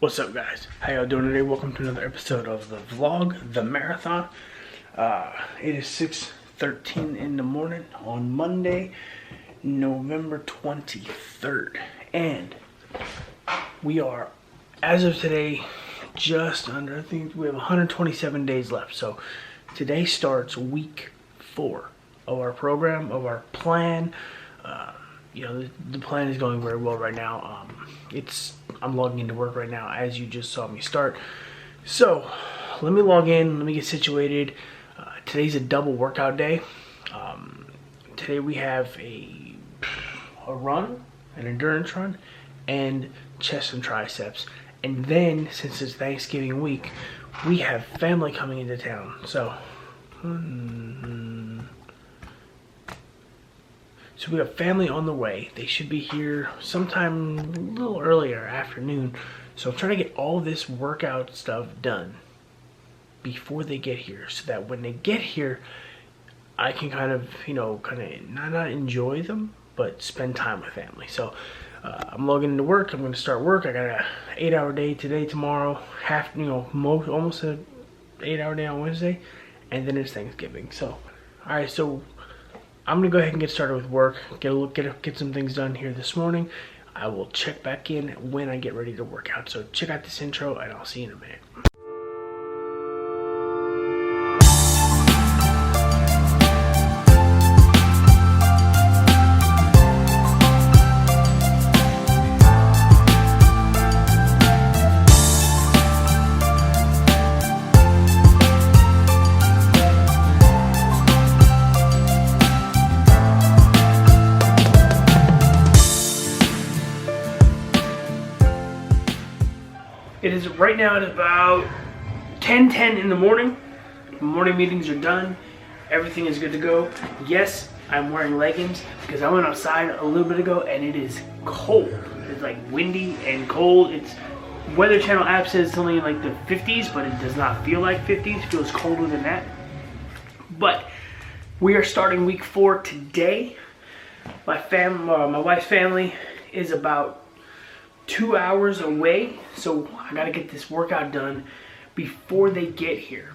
What's up, guys? How y'all doing today? Welcome to another episode of the vlog, the marathon. It is 6:13 in the morning on Monday, November 23rd, and we are, as of today, just under, I think we have 127 days left. So today starts week 4 of our program, of our plan. The plan is going very well right now. I'm logging into work right now as you just saw me start. So let me log in, let me get situated. Today's a double workout day. Today we have a run, an endurance run, and chest and triceps. And then, since it's Thanksgiving week, we have family coming into town. So we have family on the way. They should be here sometime a little earlier, afternoon. So I'm trying to get all this workout stuff done before they get here, so that when they get here, I can kind of not enjoy them, but spend time with family. So I'm logging into work. I'm going to start work. I got a 8-hour day today, tomorrow, almost a 8-hour day on Wednesday, and then it's Thanksgiving. So, all right, so I'm gonna go ahead and get started with work, get some things done here this morning. I will check back in when I get ready to work out. So check out this intro and I'll see you in a minute. Right now it is about 10:10 in the morning. Morning meetings are done. Everything is good to go. Yes, I'm wearing leggings because I went outside a little bit ago and it is cold. It's like windy and cold. It's Weather Channel app says it's only in like the 50s, but it does not feel like 50s. It feels colder than that. But we are starting week 4 today. My wife's family is about 2 hours away, so I gotta get this workout done before they get here,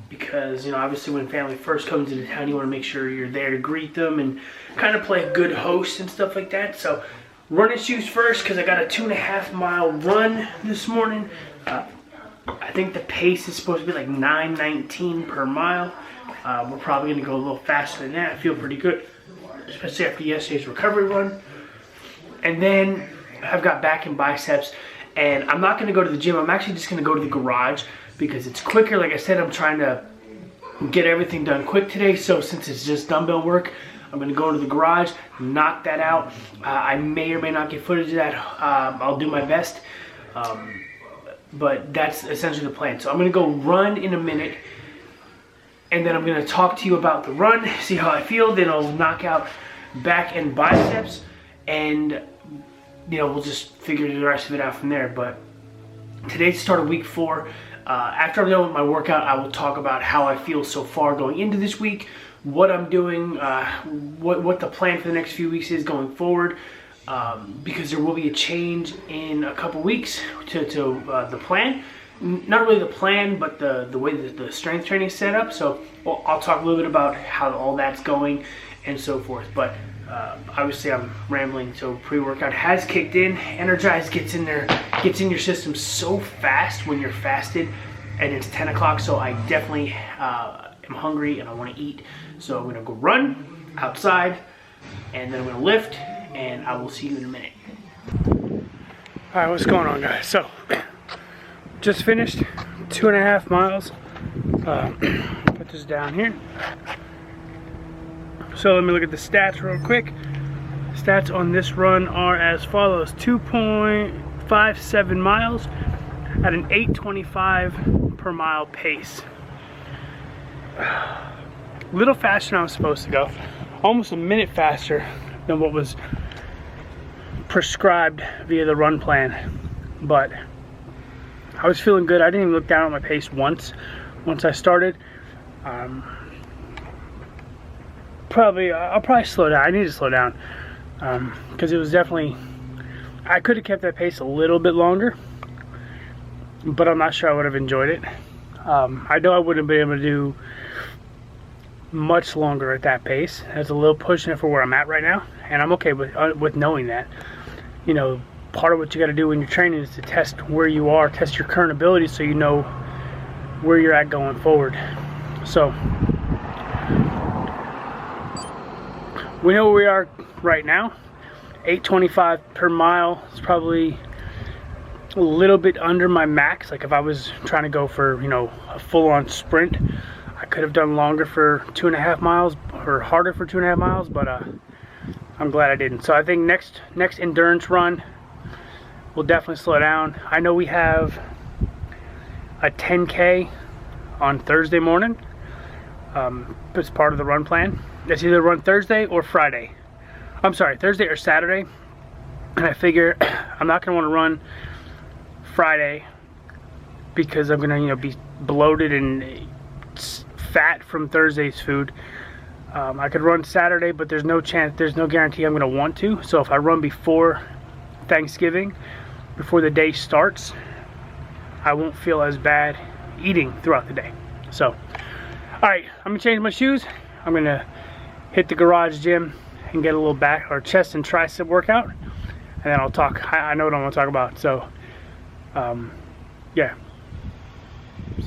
because obviously when family first comes into town, you want to make sure you're there to greet them and kind of play a good host and stuff like that. So running shoes first, because I got a 2.5-mile run this morning. I think the pace is supposed to be like 9:19 per mile. We're probably gonna go a little faster than that. I feel pretty good, especially after yesterday's recovery run. And then I've got back and biceps, and I'm not going to go to the gym. I'm actually just going to go to the garage because it's quicker. Like I said, I'm trying to get everything done quick today, so since it's just dumbbell work, I'm going to go to the garage, knock that out. I may or may not get footage of that. I'll do my best, but that's essentially the plan. So I'm going to go run in a minute, and then I'm going to talk to you about the run, see how I feel. Then I'll knock out back and biceps, and we'll just figure the rest of it out from there. But today's the start of week 4. After I'm done with my workout, I will talk about how I feel so far going into this week, what I'm doing, what the plan for the next few weeks is going forward, because there will be a change in a couple weeks to the plan. Not really the plan, but the way that the strength training is set up. So I'll talk a little bit about how all that's going and so forth. But obviously I'm rambling, so pre-workout has kicked in. Energize gets in your system so fast when you're fasted, and it's 10 o'clock, so I definitely am hungry and I want to eat. So I'm gonna go run outside, and then I'm gonna lift, and I will see you in a minute. All right, what's going on, guys? So just finished 2.5 miles. Put this down here. So let me look at the stats real quick. Stats on this run are as follows: 2.57 miles at an 8:25 per mile pace. A little faster than I was supposed to go. Almost a minute faster than what was prescribed via the run plan. But I was feeling good. I didn't even look down at my pace once I started. I'll probably slow down. I need to slow down because it was definitely, I could have kept that pace a little bit longer, but I'm not sure I would have enjoyed it. I know I wouldn't be able to do much longer at that pace. That's a little pushing it for where I'm at right now, and I'm okay with knowing that. You know, part of what you got to do when you're training is to test where you are, test your current ability, so you know where you're at going forward. So we know where we are right now. 8:25 per mile is probably a little bit under my max. Like if I was trying to go for, you know, a full-on sprint, I could have done longer for 2.5 miles or harder for 2.5 miles, but I'm glad I didn't. So I think next endurance run we'll definitely slow down. I know we have a 10K on Thursday morning. It's part of the run plan. It's either run Thursday or Friday. I'm sorry, Thursday or Saturday. And I figure I'm not gonna want to run Friday because I'm gonna, you know, be bloated and fat from Thursday's food. I could run Saturday, but there's no guarantee I'm gonna want to. So if I run before Thanksgiving, before the day starts, I won't feel as bad eating throughout the day. So, all right, I'm gonna change my shoes. I'm gonna hit the garage gym and get a little back or chest and tricep workout, and then I'll talk. I know what I'm gonna talk about. So, yeah.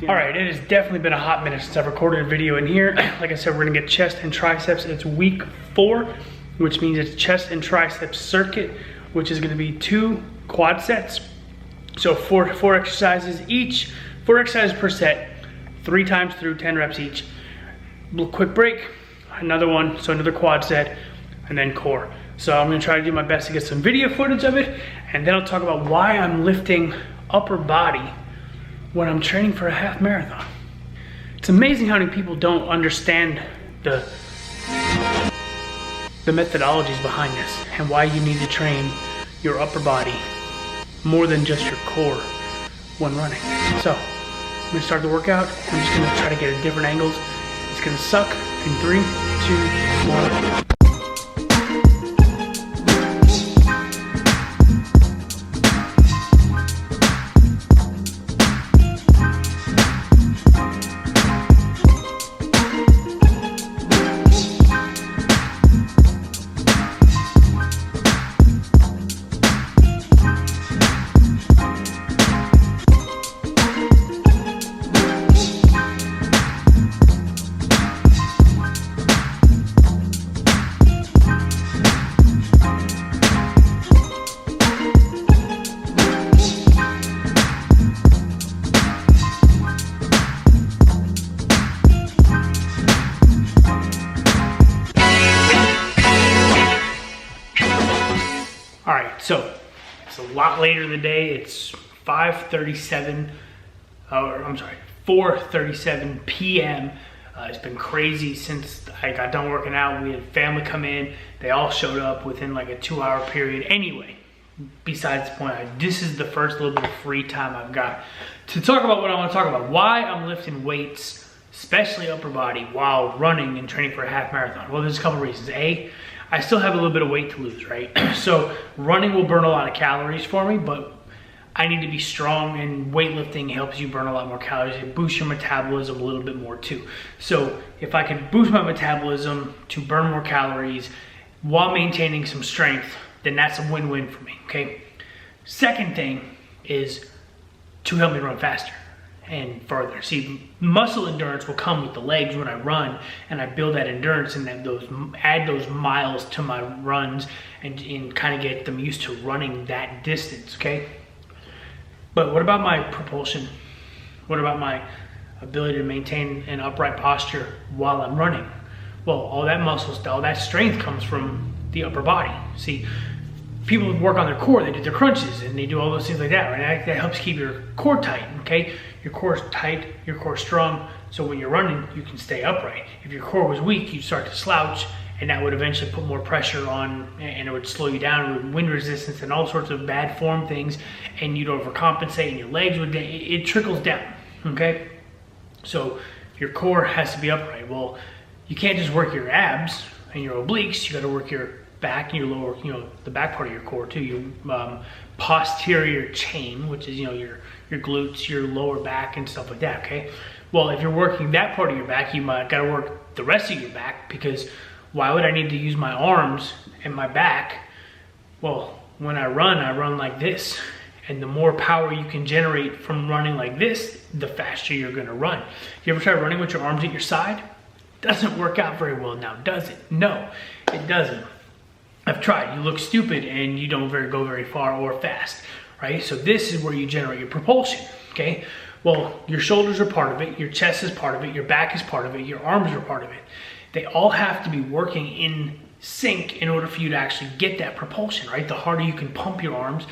All right, it has definitely been a hot minute since I've recorded a video in here. Like I said, we're gonna get chest and triceps. It's week 4, which means it's chest and triceps circuit, which is gonna be 2 quad sets. So four exercises each, 4 exercises per set, 3 times through 10 reps each. Little quick break, another one, so another quad set, and then core. So I'm gonna try to do my best to get some video footage of it, and then I'll talk about why I'm lifting upper body when I'm training for a half marathon. It's amazing how many people don't understand the methodologies behind this and why you need to train your upper body more than just your core when running. So I'm gonna start the workout. I'm just gonna try to get at different angles. It's gonna suck in 3, 2, 1. So it's a lot later in the day. It's 5:37, I'm sorry, 4:37 p.m. It's been crazy since I got done working out. We had family come in. They all showed up within like a 2-hour period. Anyway, besides the point, this is the first little bit of free time I've got to talk about what I want to talk about. Why I'm lifting weights, especially upper body, while running and training for a half marathon. Well, there's a couple reasons. A, I still have a little bit of weight to lose, right? So running will burn a lot of calories for me, but I need to be strong, and weightlifting helps you burn a lot more calories. It boosts your metabolism a little bit more too. So if I can boost my metabolism to burn more calories while maintaining some strength, then that's a win-win for me, okay? Second thing is to help me run faster and further. See, muscle endurance will come with the legs when I run, and I build that endurance and then add those miles to my runs and kind of get them used to running that distance, okay? But what about my propulsion? What about my ability to maintain an upright posture while I'm running? Well, all that muscle, all that strength comes from the upper body. See, people work on their core, they do their crunches and they do all those things like that, right? That helps keep your core tight, okay? Your core is tight, your core is strong, so when you're running, you can stay upright. If your core was weak, you'd start to slouch, and that would eventually put more pressure on, and it would slow you down with wind resistance and all sorts of bad form things, and you'd overcompensate, and your legs would, it trickles down, okay? So your core has to be upright. Well, you can't just work your abs and your obliques, you gotta work your back and your lower, the back part of your core too, your posterior chain, which is, your glutes, your lower back, and stuff like that, okay? Well, if you're working that part of your back, you might gotta work the rest of your back, because why would I need to use my arms and my back? Well, when I run like this. And the more power you can generate from running like this, the faster you're gonna run. You ever try running with your arms at your side? Doesn't work out very well now, does it? No, it doesn't. I've tried. You look stupid and you don't go very far or fast, right? So this is where you generate your propulsion, okay? Well, your shoulders are part of it, your chest is part of it, your back is part of it, your arms are part of it. They all have to be working in sync in order for you to actually get that propulsion, right? The harder you can pump your arms,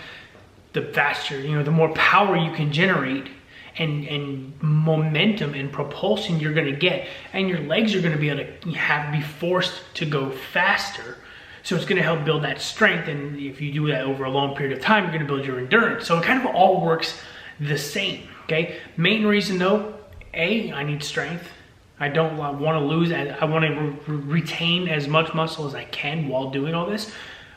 the faster, the more power you can generate and momentum and propulsion you're gonna get. And your legs are gonna be able to be forced to go faster. So it's gonna help build that strength. And if you do that over a long period of time, you're gonna build your endurance. So it kind of all works the same, okay? Main reason though, I need strength. I don't wanna lose, I wanna retain as much muscle as I can while doing all this.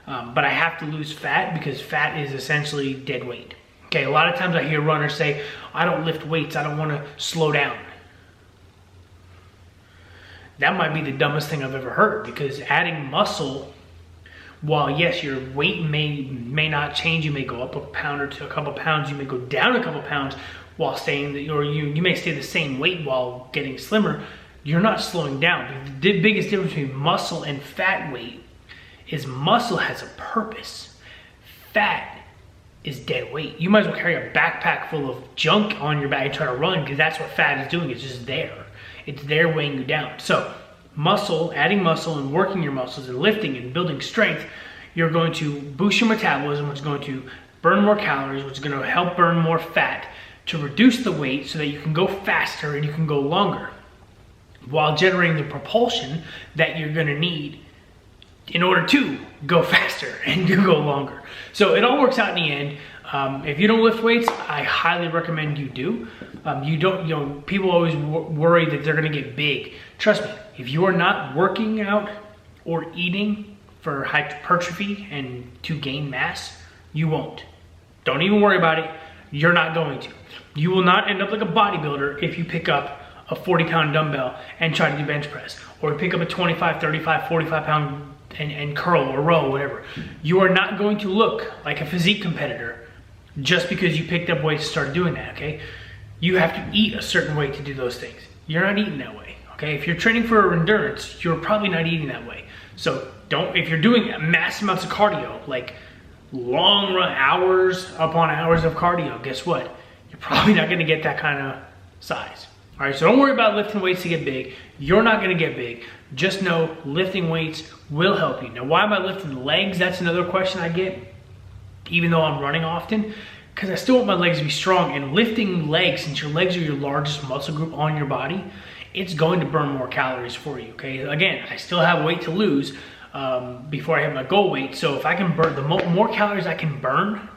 But I have to lose fat because fat is essentially dead weight. Okay, a lot of times I hear runners say, I don't lift weights, I don't want to slow down. That might be the dumbest thing I've ever heard, because adding muscle, while yes, your weight may not change, you may go up a pound or two, a couple pounds, you may go down a couple pounds while staying, or you may stay the same weight while getting slimmer, you're not slowing down. The biggest difference between muscle and fat weight is muscle has a purpose. Fat is dead weight. You might as well carry a backpack full of junk on your back and try to run, because that's what fat is doing. It's just there. It's there weighing you down. So muscle, adding muscle and working your muscles and lifting and building strength, you're going to boost your metabolism, which is going to burn more calories, which is going to help burn more fat to reduce the weight so that you can go faster and you can go longer, while generating the propulsion that you're going to need in order to go faster and to go longer. So it all works out in the end. If you don't lift weights, I highly recommend you do. People always worry that they're gonna get big. Trust me, if you are not working out or eating for hypertrophy and to gain mass, you won't. Don't even worry about it. You're not going to. You will not end up like a bodybuilder if you pick up a 40-pound dumbbell and try to do bench press, or pick up a 25, 35, 45-pound and curl or row, whatever. You are not going to look like a physique competitor just because you picked up weights and started doing that, okay? You have to eat a certain way to do those things. You're not eating that way, okay? If you're training for endurance, you're probably not eating that way. So if you're doing mass amounts of cardio, like long run, hours upon hours of cardio, guess what? You're probably not gonna get that kind of size. All right, so don't worry about lifting weights to get big. You're not gonna get big. Just know lifting weights will help you. Now, why am I lifting legs? That's another question I get, even though I'm running often, because I still want my legs to be strong. And lifting legs, since your legs are your largest muscle group on your body, it's going to burn more calories for you, okay? Again, I still have weight to lose before I hit my goal weight. So if I can burn, the more calories I can burn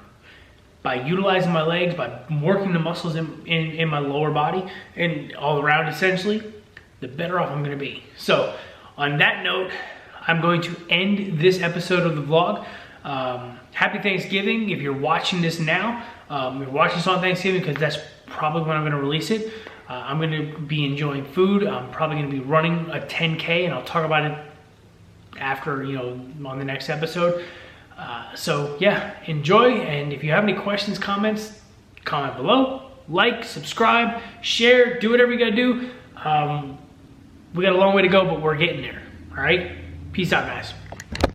by utilizing my legs, by working the muscles in my lower body and all around essentially, the better off I'm gonna be. So on that note, I'm going to end this episode of the vlog. Happy Thanksgiving if you're watching this now. You're watching this on Thanksgiving, because that's probably when I'm gonna release it. I'm gonna be enjoying food. I'm probably gonna be running a 10K, and I'll talk about it after, on the next episode. So yeah, enjoy, and if you have any questions, comments, comment below. Like, subscribe, share, do whatever you gotta do. We got a long way to go, but we're getting there, all right? Peace out, guys.